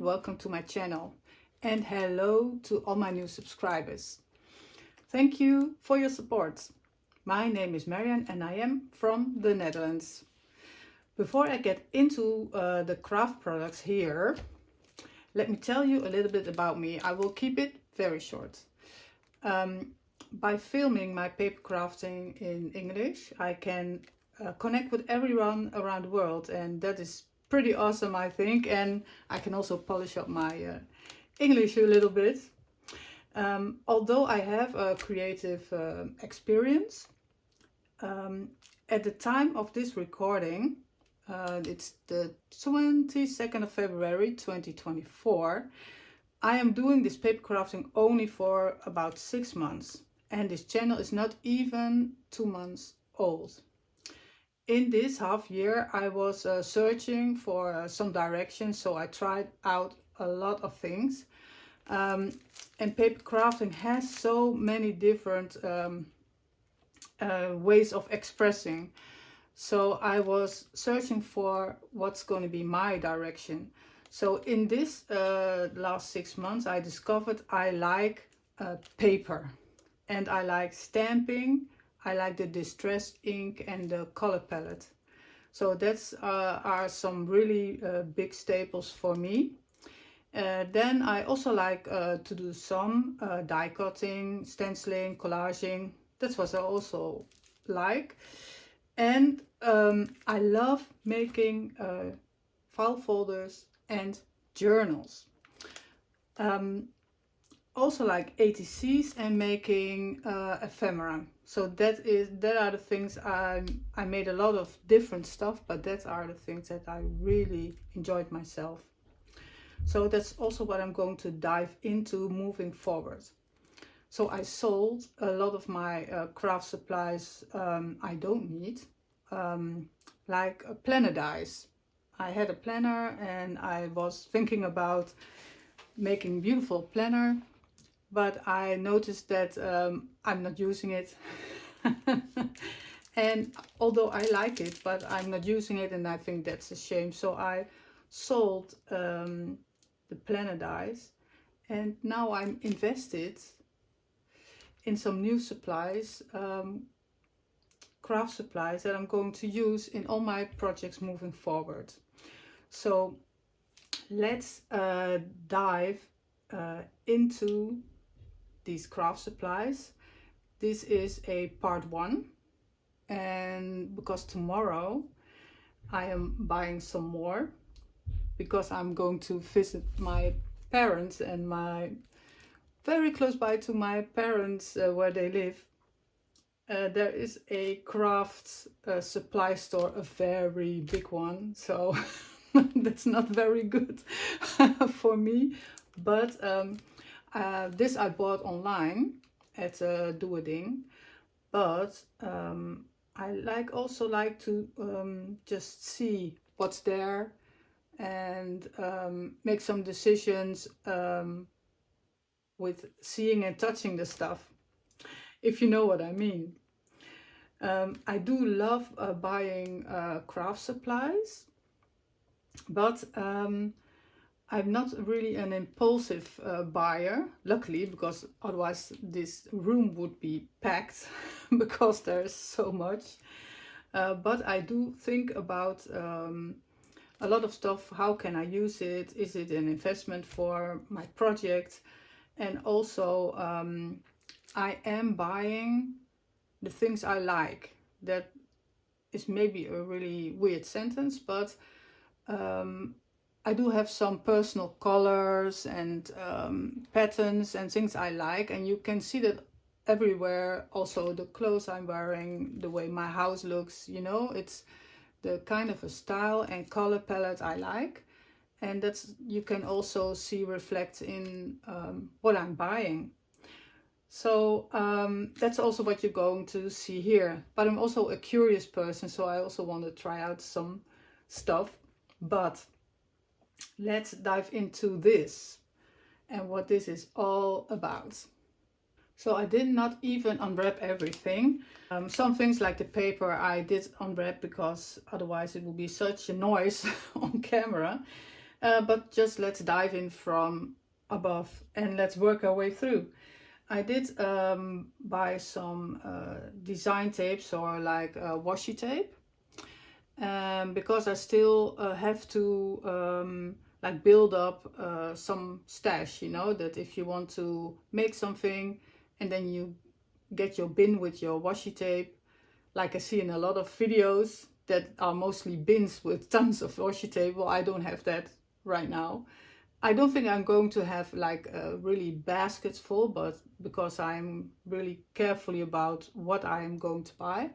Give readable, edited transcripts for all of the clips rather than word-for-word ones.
welcome to my channel, and hello to all my new subscribers. Thank you for your support. My name is Marian and I am from the Netherlands. Before I get into the craft products here, let me tell you a little bit about me. I will keep it very short. By filming my paper crafting in English, I can connect with everyone around the world, and that is pretty awesome, I think. And I can also polish up my English a little bit. Although I have a creative experience, at the time of this recording, it's the 22nd of February 2024, I am doing this paper crafting only for about 6 months, and this channel is not even 2 months old. In this half year I was searching for some direction, so I tried out a lot of things, and paper crafting has so many different ways of expressing. So I was searching for what's going to be my direction. So in this last 6 months I discovered I like paper, and I like stamping. I like the distress ink and the color palette. So that's are some really big staples for me. Then I also like to do some die cutting, stenciling, collaging. That's what I also like. And I love making file folders and journals. Also like ATCs and making ephemera. So that are the things I made a lot of different stuff, but that are the things that I really enjoyed myself. So that's also what I'm going to dive into moving forward. So I sold a lot of my craft supplies I don't need, like planner dies. I had a planner and I was thinking about making beautiful planner, but I noticed that I'm not using it. And although I like it, but I'm not using it, and I think that's a shame. So I sold the planner dies, and now I'm invested in some new supplies, craft supplies that I'm going to use in all my projects moving forward. So let's dive into these craft supplies. This is a part 1, and because tomorrow I am buying some more, because I'm going to visit my parents, and my very close by to my parents where they live, there is a craft supply store, a very big one. So that's not very good for me, but this I bought online at diecutting, but I also like to just see what's there and make some decisions with seeing and touching the stuff, if you know what I mean. I do love buying craft supplies, but I'm not really an impulsive buyer, luckily, because otherwise this room would be packed because there's so much. But I do think about a lot of stuff. How can I use it? Is it an investment for my project? And also I am buying the things I like. That is maybe a really weird sentence, but I do have some personal colors and patterns and things I like, and you can see that everywhere. Also the clothes I'm wearing, the way my house looks, you know, it's the kind of a style and color palette I like, and that's, you can also see reflect in what I'm buying. So that's also what you're going to see here. But I'm also a curious person, so I also want to try out some stuff. But let's dive into this and what this is all about. So I did not even unwrap everything. Some things like the paper I did unwrap, because otherwise it would be such a noise on camera. but just let's dive in from above and let's work our way through. I did buy some design tapes or like washi tape, because I still have to like build up some stash, you know, that if you want to make something and then you get your bin with your washi tape, like I see in a lot of videos that are mostly bins with tons of washi tape. Well, I don't have that right now. I don't think I'm going to have like really baskets full, but because I'm really carefully about what I am going to buy.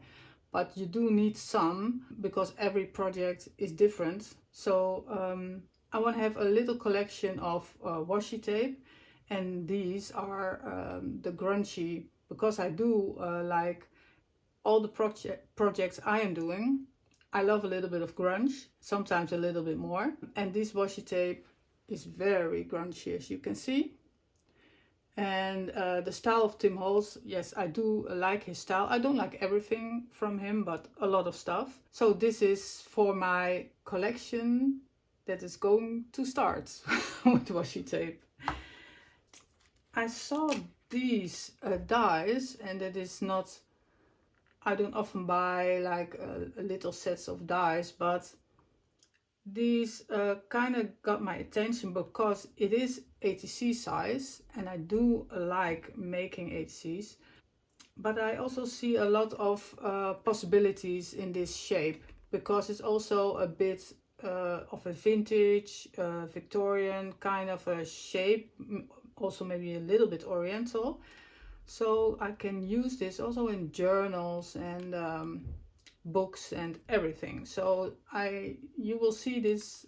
But you do need some because every project is different. So I want to have a little collection of washi tape, and these are the grungy, because I do like all the projects I am doing. I love a little bit of grunge, sometimes a little bit more. And this washi tape is very grungy, as you can see. And the style of Tim Holtz, yes, I do like his style. I don't like everything from him, but a lot of stuff. So this is for my collection that is going to start with washi tape. I saw these dies, and it is not, I don't often buy like little sets of dies, but these kind of got my attention because it is ATC size, and I do like making ATCs, but I also see a lot of possibilities in this shape because it's also a bit of a vintage Victorian kind of a shape, also maybe a little bit Oriental. So I can use this also in journals and books and everything. So you will see this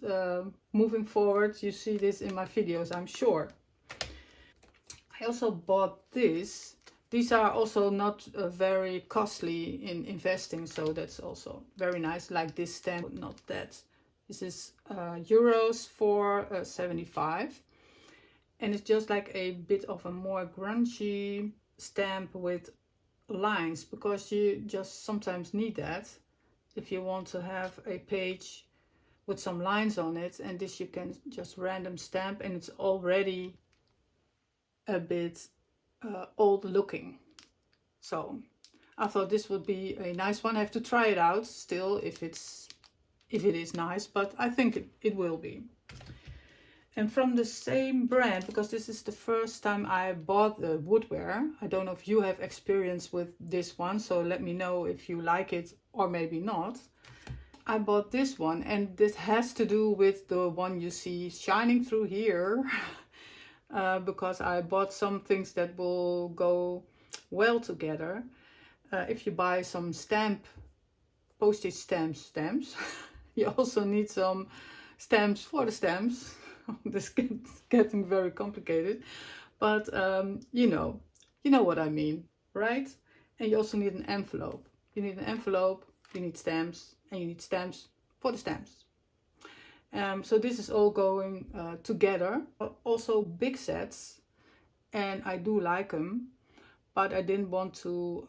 moving forward. You see this in my videos, I'm sure. I also bought this. These are also not very costly in investing, so that's also very nice. Like this stamp, not that. This is euros for 75, and it's just like a bit of a more grungy stamp with lines, because you just sometimes need that if you want to have a page with some lines on it, and this you can just random stamp and it's already a bit old looking. So I thought this would be a nice one. I have to try it out still if it is nice, but I think it will be. And from the same brand, because this is the first time I bought the Woodware. I don't know if you have experience with this one, so let me know if you like it or maybe not. I bought this one, and this has to do with the one you see shining through here. Because I bought some things that will go well together. If you buy some postage stamps, you also need some stamps for the stamps. This is getting very complicated, but you know what I mean, right? And you also need an envelope. You need an envelope, you need stamps, and you need stamps for the stamps. So this is all going together. Also big sets, and I do like them, but I didn't want to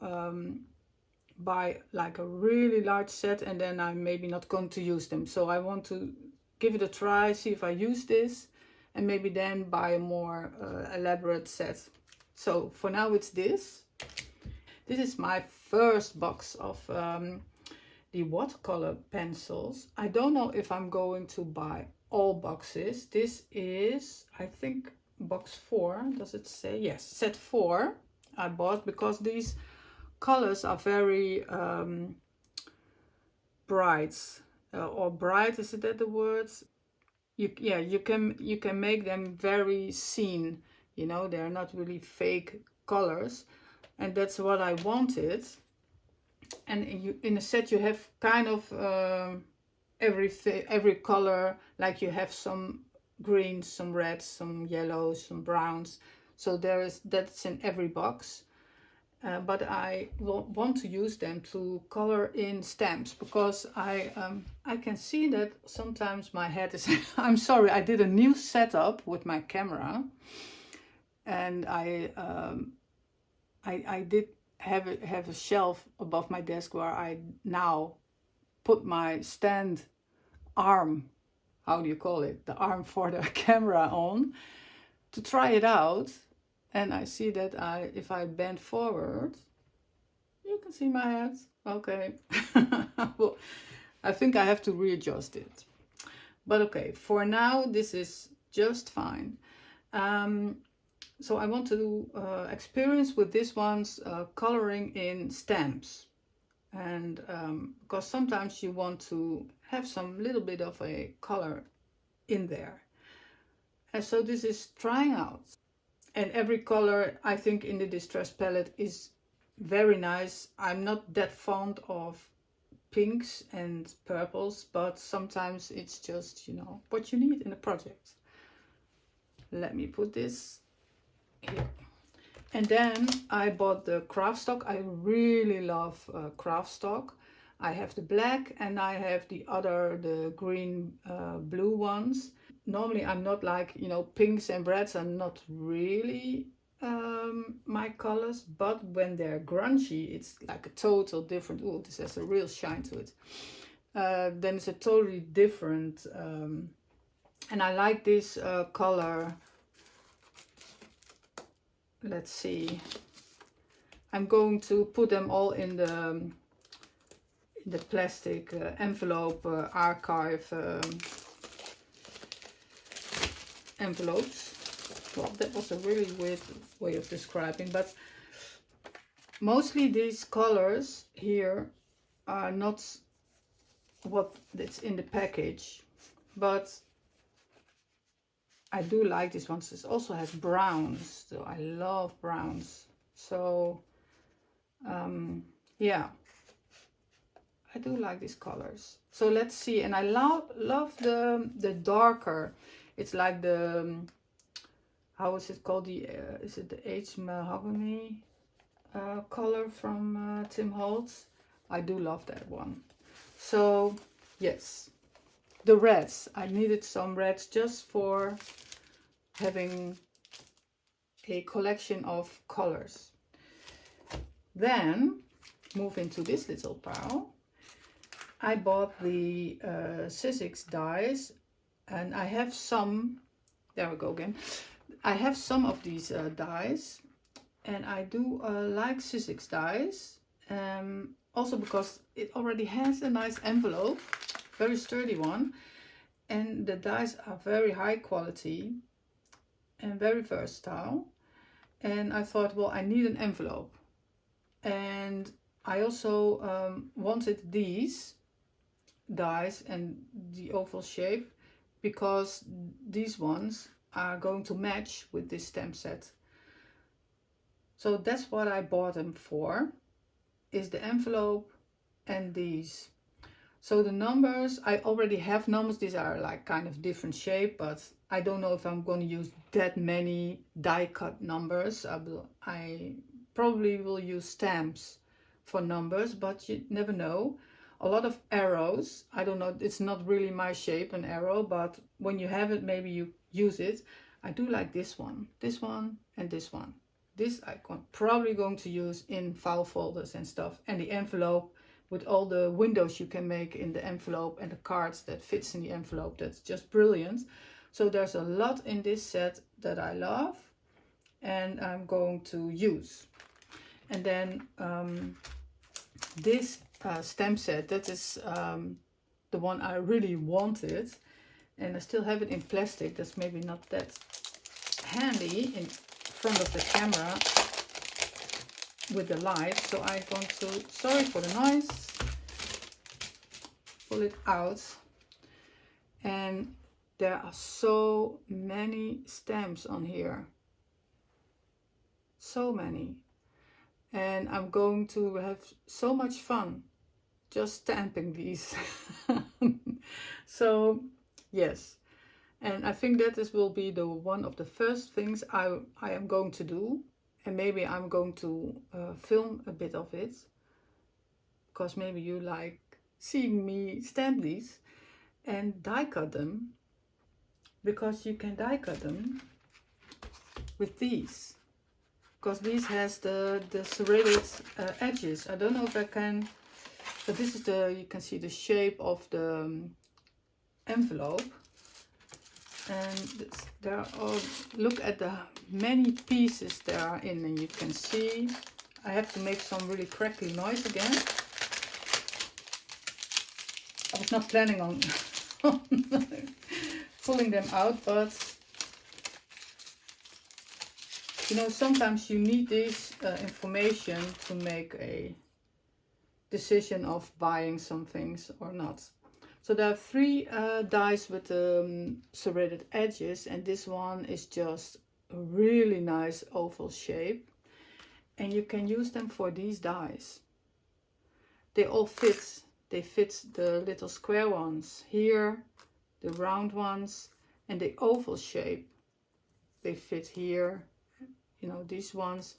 buy like a really large set and then I'm maybe not going to use them. So I want to give it a try, see if I use this, and maybe then buy a more elaborate set. So for now it's this. This is my first box of the watercolor pencils. I don't know if I'm going to buy all boxes. This is, I think, box 4. Does it say? Yes, set 4 I bought because these colors are very bright. Or bright, is that the words? You can make them very seen. You know, they're not really fake colors, and that's what I wanted. And in a set you have kind of every color, like you have some greens, some reds, some yellows, some browns. So that's in every box. But I want to use them to color in stamps, because I can see that sometimes my head is I'm sorry, I did a new setup with my camera, and I did have a shelf above my desk where I now put my stand arm, how do you call it, the arm for the camera on, to try it out. And I see that if I bend forward, you can see my head. Okay. Well, I think I have to readjust it. But okay, for now, this is just fine. So I want to experience with this one's coloring in stamps. And because sometimes you want to have some little bit of a color in there. And so this is trying out. And every color, I think, in the Distress palette is very nice. I'm not that fond of pinks and purples, but sometimes it's just, you know, what you need in a project. Let me put this here. And then I bought the Kraft-Stock. I really love Kraft-Stock. I have the black and I have the green blue ones. Normally I'm not like, you know, pinks and reds are not really my colors, but when they're grungy, it's like a total different, oh, this has a real shine to it. Then it's a totally different, and I like this color. Let's see, I'm going to put them all in the plastic envelope archive envelopes. Well, that was a really weird way of describing, but mostly these colors here are not what it's in the package, but I do like this one. It also has browns, so I love browns. So yeah, I do like these colors. So let's see. And I love the darker. It's like the how is it called? The is it the H mahogany color from Tim Holtz? I do love that one. So yes, the reds. I needed some reds just for having a collection of colors. Then move into this little pile. I bought the Sizzix dies, and I have some. There we go again. I have some of these dies, and I do like Sizzix dies. Also because it already has a nice envelope, very sturdy one, and the dies are very high quality and very versatile. And I thought, well, I need an envelope, and I also wanted these dies and the oval shape because these ones are going to match with this stamp set. So that's what I bought them for, is the envelope and these. So the numbers, I already have numbers. These are like kind of different shape, but I don't know if I'm going to use that many die cut numbers. I probably will use stamps for numbers, but you never know. A lot of arrows, I don't know, it's not really my shape, an arrow, but when you have it, maybe you use it. I do like this one, and this one. This I'm probably going to use in file folders and stuff, and the envelope with all the windows you can make in the envelope and the cards that fits in the envelope. That's just brilliant. So there's a lot in this set that I love and I'm going to use. And then this stamp set, that is the one I really wanted, and I still have it in plastic. That's maybe not that handy in front of the camera with the light, so I'm going to, sorry for the noise, pull it out. And there are so many stamps on here, so many, and I'm going to have so much fun just stamping these. So yes, and I think that this will be the one of the first things I am going to do, and maybe I'm going to film a bit of it, because maybe you like seeing me stamp these and die cut them, because you can die cut them with these, because these has the serrated edges. I don't know if I can, but this is the, you can see the shape of the envelope. And there are, look at the many pieces there are in, and you can see I have to make some really crackly noise again. I was not planning on pulling them out, but you know, sometimes you need this information to make a decision of buying some things or not. So there are 3 dies with serrated edges, and this one is just a really nice oval shape, and you can use them for these dies. They all fit. They fit the little square ones here, the round ones, and the oval shape. They fit here, you know, these ones,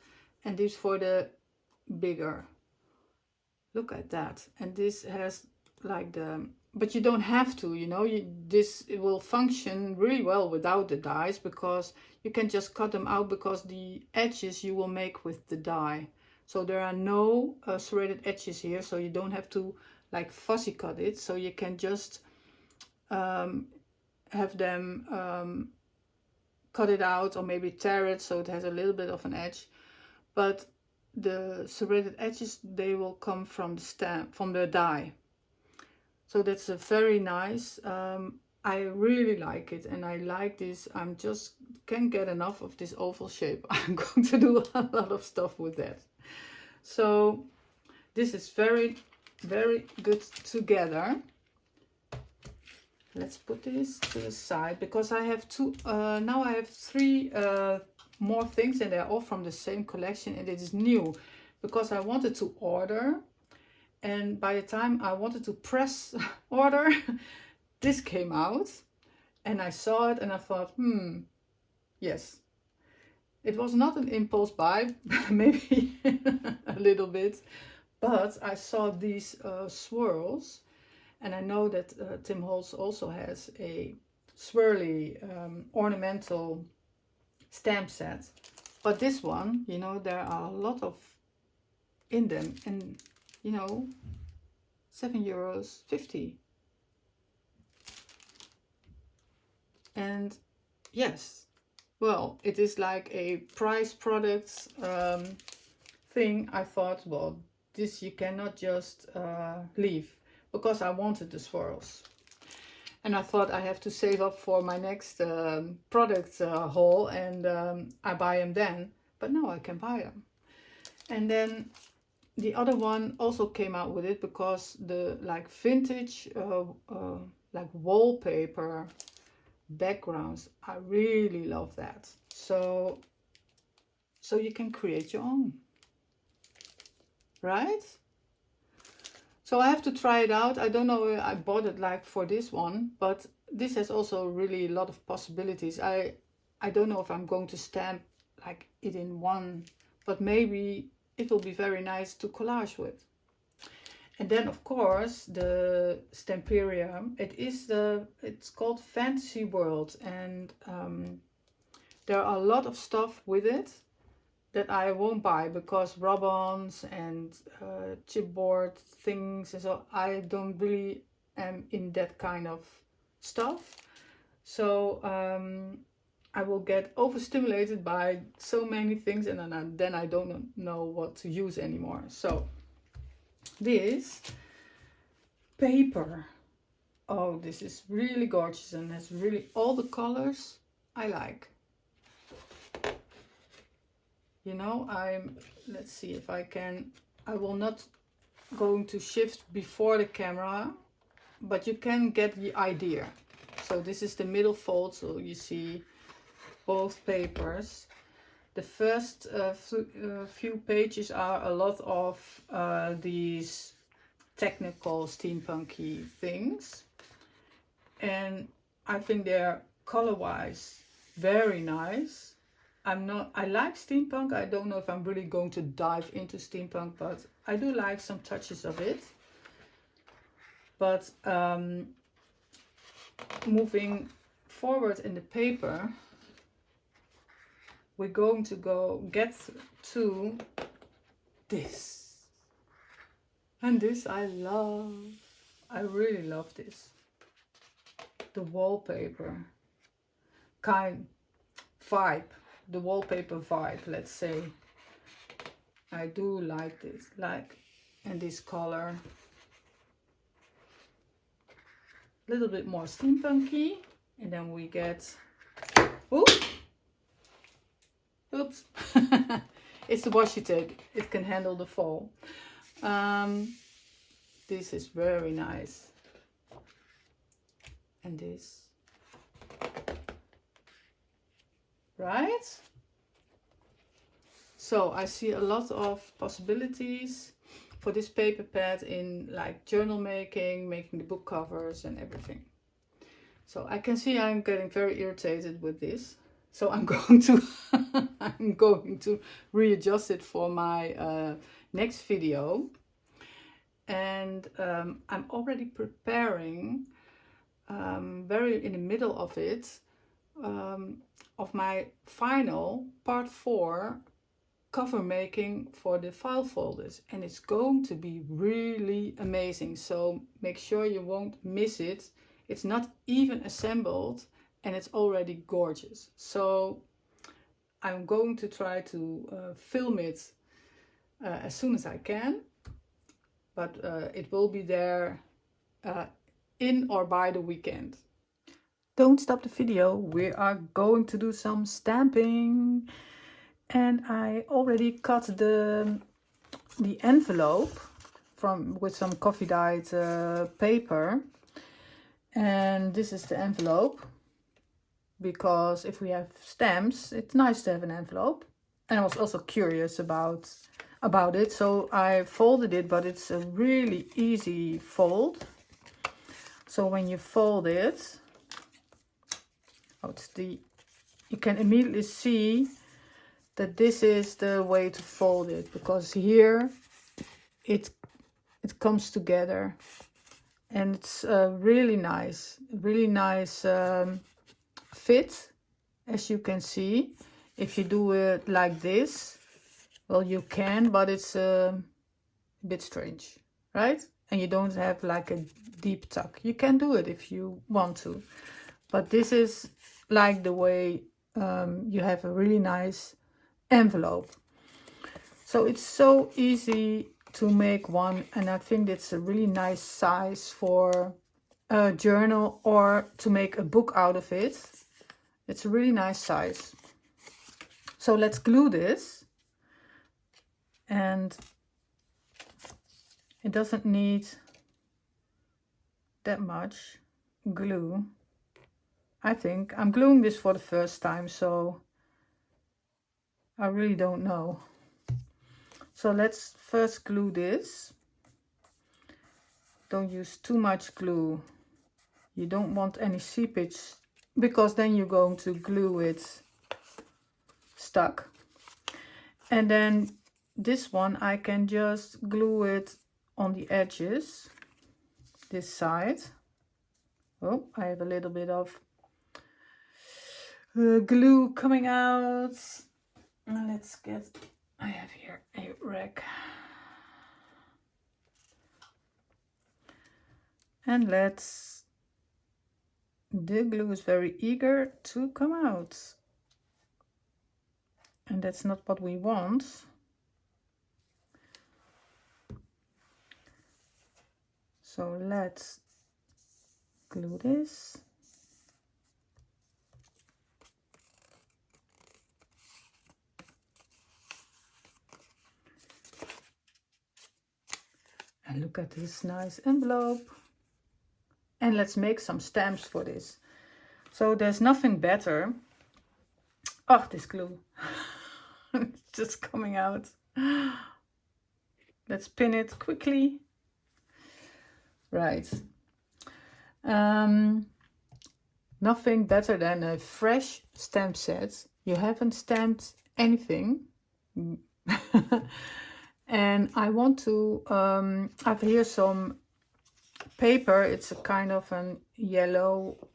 and these for the bigger. Look at that. And this has like the, but you don't have to, you know, it will function really well without the dies, because you can just cut them out, because the edges you will make with the die. So there are no serrated edges here, so you don't have to like fussy cut it. So you can just have them cut it out, or maybe tear it so it has a little bit of an edge. But the serrated edges, they will come from the stamp, from the die. So that's a very nice. I really like it, and I like this. I'm just can't get enough of this oval shape. I'm going to do a lot of stuff with that. So this is very, very good together. Let's put this to the side, because I have now I have 3 more things, and they're all from the same collection, and it is new because I wanted to order, and by the time I wanted to press order, this came out, and I saw it and I thought, yes, it was not an impulse buy, maybe a little bit, but I saw these swirls, and I know that Tim Holtz also has a swirly ornamental stamp set, but this one, you know, there are a lot of in them, and you know, €7.50. And yes, well, it is like a price product thing. I thought, well, this you cannot just leave, because I wanted the swirls. And I thought I have to save up for my next product haul, and I buy them then. But now I can buy them. And then the other one also came out with it, because the like vintage like wallpaper backgrounds, I really love that. So you can create your own, right? So I have to try it out. I don't know, I bought it like for this one, but this has also really a lot of possibilities. I don't know if I'm going to stamp like it in one, but maybe it will be very nice to collage with. And then of course the Stamperia, it's called Fantasy World, and there are a lot of stuff with it that I won't buy, because rub-ons and chipboard things, and so I don't really am in that kind of stuff. So I will get overstimulated by so many things, and then I don't know what to use anymore. So this paper, oh, this is really gorgeous, and has really all the colors I like. You know, let's see if I can, I will not going to shift before the camera, but you can get the idea. So this is the middle fold, so you see both papers. The first few pages are a lot of these technical steampunky things, and I think they're color-wise very nice. I like steampunk. I don't know if I'm really going to dive into steampunk, but I do like some touches of it. But moving forward in the paper, we're going to get to this. And this I love. I really love this. The wallpaper. kind vibe, the wallpaper vibe, let's say. I do like this, and this color. A little bit more steampunky, and then we get, oops, it's the washi tape. It can handle the fall. This is very nice. And this, right? So I see a lot of possibilities for this paper pad in like journal making the book covers and everything. So I can see I'm getting very irritated with this. So I'm going to I'm going to readjust it for my next video. And I'm already preparing very in the middle of it of my final part 4 cover making for the file folders, and it's going to be really amazing. So make sure you won't miss it. It's not even assembled and it's already gorgeous. So I'm going to try to film it as soon as I can, but it will be there in or by the weekend. Don't stop the video, we are going to do some stamping. And I already cut the envelope with some coffee dyed paper. And this is the envelope, because if we have stamps, it's nice to have an envelope. And I was also curious about it, so I folded it, but it's a really easy fold. So when you fold it, you can immediately see that this is the way to fold it, because here it comes together, and it's really nice fit, as you can see. If you do it like this, well, you can, but it's a bit strange, right? And you don't have like a deep tuck. You can do it if you want to, but this is like the way you have a really nice envelope. So it's so easy to make one, and I think it's a really nice size for a journal or to make a book out of it. It's a really nice size. So let's glue this, and it doesn't need that much glue. I think I'm gluing this for the first time, so I really don't know. So let's first glue this. Don't use too much glue. You don't want any seepage, because then you're going to glue it stuck. And then this one, I can just glue it on the edges, this side. Oh, I have a little bit of glue coming out. Let's get, I have here a rag, and the glue is very eager to come out, and that's not what we want. So let's glue this. And look at this nice envelope. And let's make some stamps for this. So there's nothing better. Oh, this glue. It's just coming out. Let's pin it quickly. Right. Nothing better than a fresh stamp set. You haven't stamped anything. And I want to, I have here some paper. It's a kind of an yellow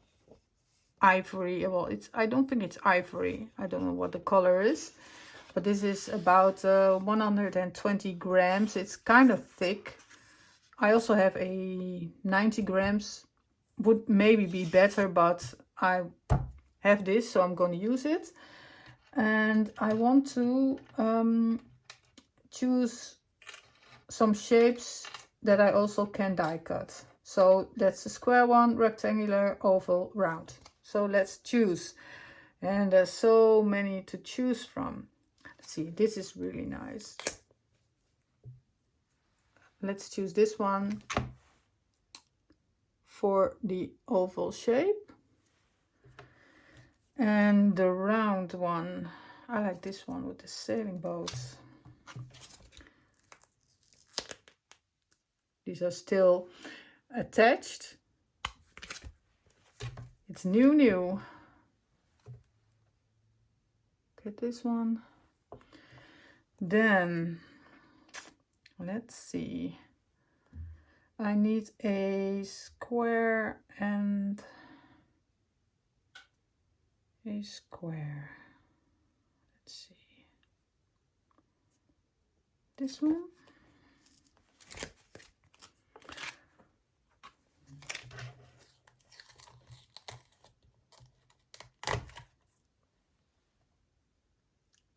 ivory. Well, I don't think it's ivory. I don't know what the color is. But this is about 120 grams. It's kind of thick. I also have a 90 grams. Would maybe be better, but I have this, so I'm going to use it. And I want to choose some shapes that I also can die cut. So that's a square one, rectangular, oval, round. So let's choose. And there's so many to choose from. Let's see, this is really nice. Let's choose this one for the oval shape. And the round one, I like this one with the sailing boats. These are still attached. It's new. Get this one. Then let's see. I need a square and a square. Let's see. This one.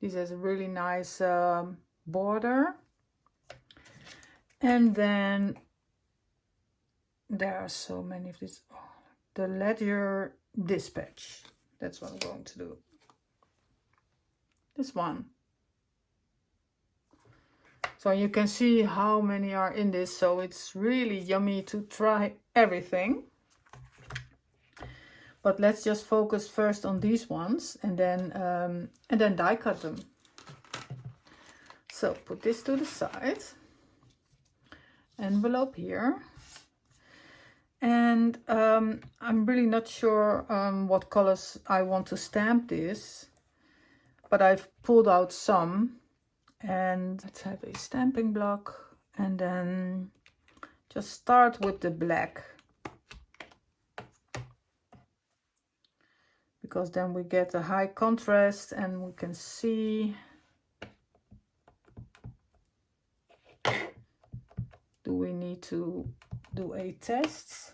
This has a really nice border. And then there are so many of these. Oh, the ledger dispatch. That's what I'm going to do. This one. So you can see how many are in this. So it's really yummy to try everything. But let's just focus first on these ones and then die cut them. So put this to the side. Envelope here. And I'm really not sure what colors I want to stamp this. But I've pulled out some. And let's have a stamping block. And then just start with the black. Because then we get a high contrast and we can see. Do we need to do a test?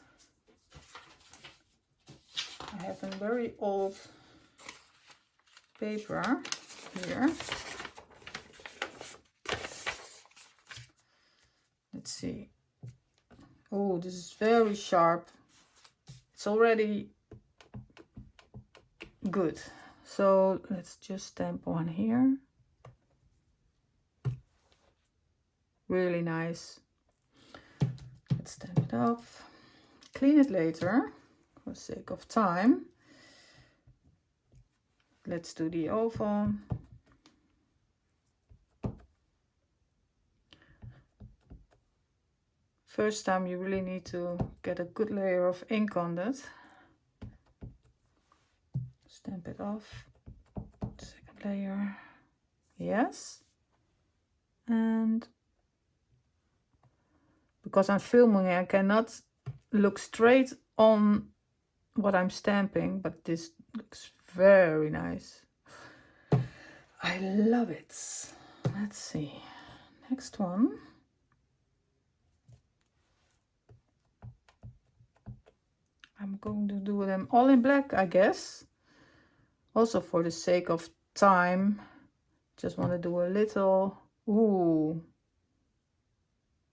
I have a very old paper here. Let's see. Oh, this is very sharp. It's already good. So let's just stamp one here. Really nice. Let's stamp it off. Clean it later for the sake of time. Let's do the oval. First time you really need to get a good layer of ink on that. Stamp it off. Second layer. Yes. And because I'm filming, I cannot look straight on what I'm stamping, but this looks very nice. I love it. Let's see. Next one. I'm going to do them all in black, I guess. Also for the sake of time. Just want to do a little. Ooh.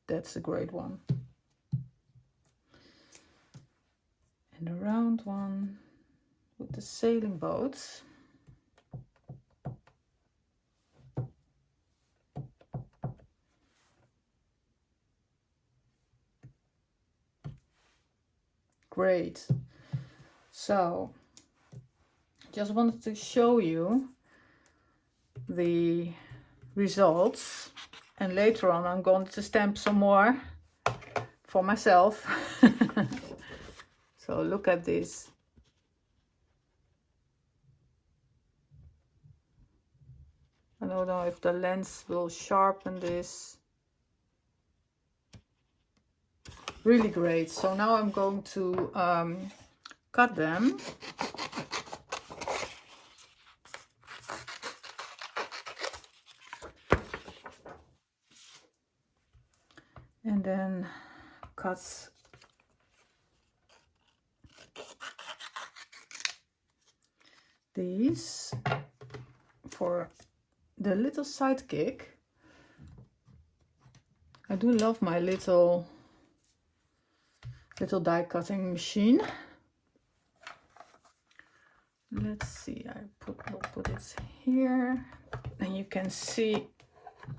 That's a great one. And a round one with the sailing boats. Great. So, just wanted to show you the results. And later on I'm going to stamp some more for myself. So look at this. I don't know if the lens will sharpen this. Really great. So now I'm going to cut them. And then cut these for the little sidekick. I do love my little die cutting machine. Let's see, will put it here and you can see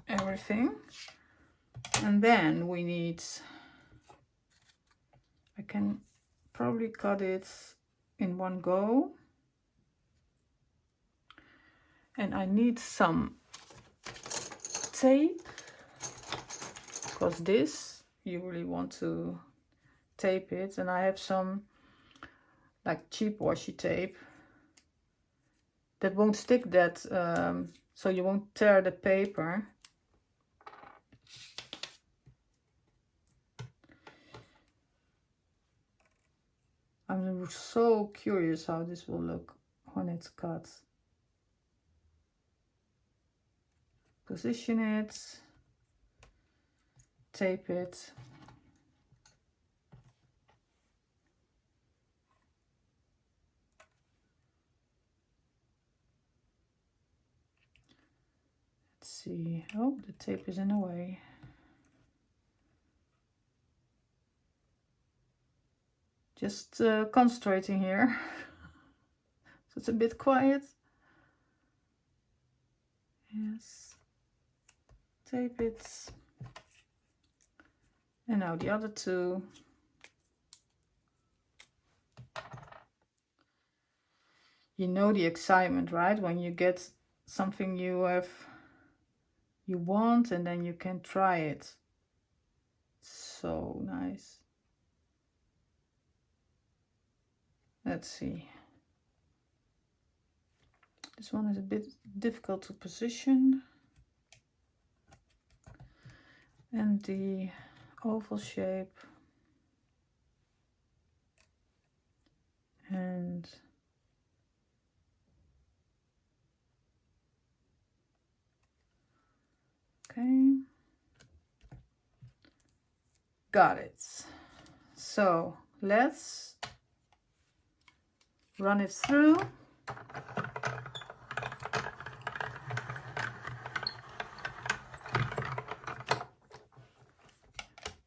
everything. And then we need, I can probably cut it in one go. And I need some tape, because this, you really want to tape it. And I have some like cheap washi tape that won't stick that, so you won't tear the paper. I'm so curious how this will look when it's cut. Position it, tape it. Let's see. Oh, the tape is in the way. Just concentrating here. So it's a bit quiet. Yes. Tape it. And now the other two. You know the excitement, right? When you get something you want and then you can try it. So nice. Let's see. This one is a bit difficult to position. And the oval shape. And okay. Got it. So let's run it through.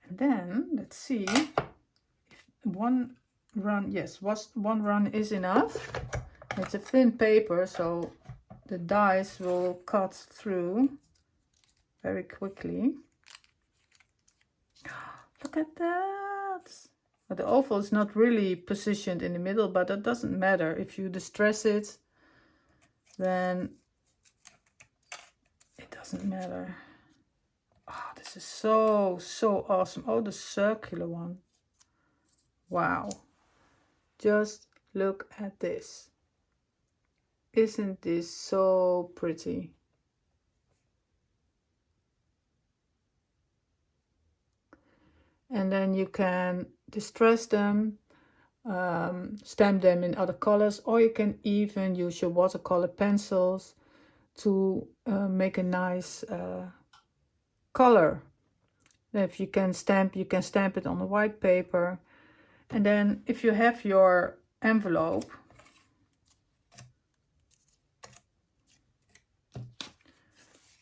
And then let's see if one run, yes, one run is enough. It's a thin paper, so the dies will cut through very quickly. Look at that. But the oval is not really positioned in the middle, but that doesn't matter. If you distress it, then it doesn't matter. Oh, this is so awesome. Oh, the circular one. Wow. Just look at this. Isn't this so pretty? And then you can distress them, stamp them in other colors, or you can even use your watercolor pencils to make a nice color. If you can stamp it on the white paper. And then if you have your envelope,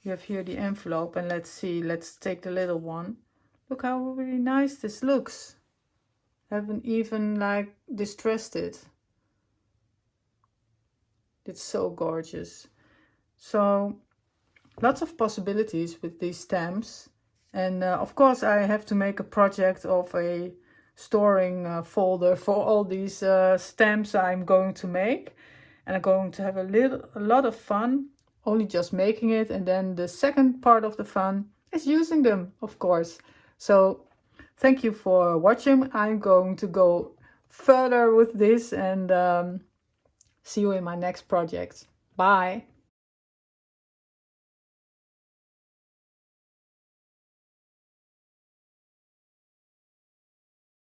you have here the envelope, and let's see, let's take the little one. Look how really nice this looks. I haven't even like distressed it. It's so gorgeous. So lots of possibilities with these stamps. And of course I have to make a project of a storing folder for all these stamps I'm going to make. And I'm going to have a lot of fun only just making it. And then the second part of the fun is using them, of course. So thank you for watching. I'm going to go further with this and see you in my next project. Bye.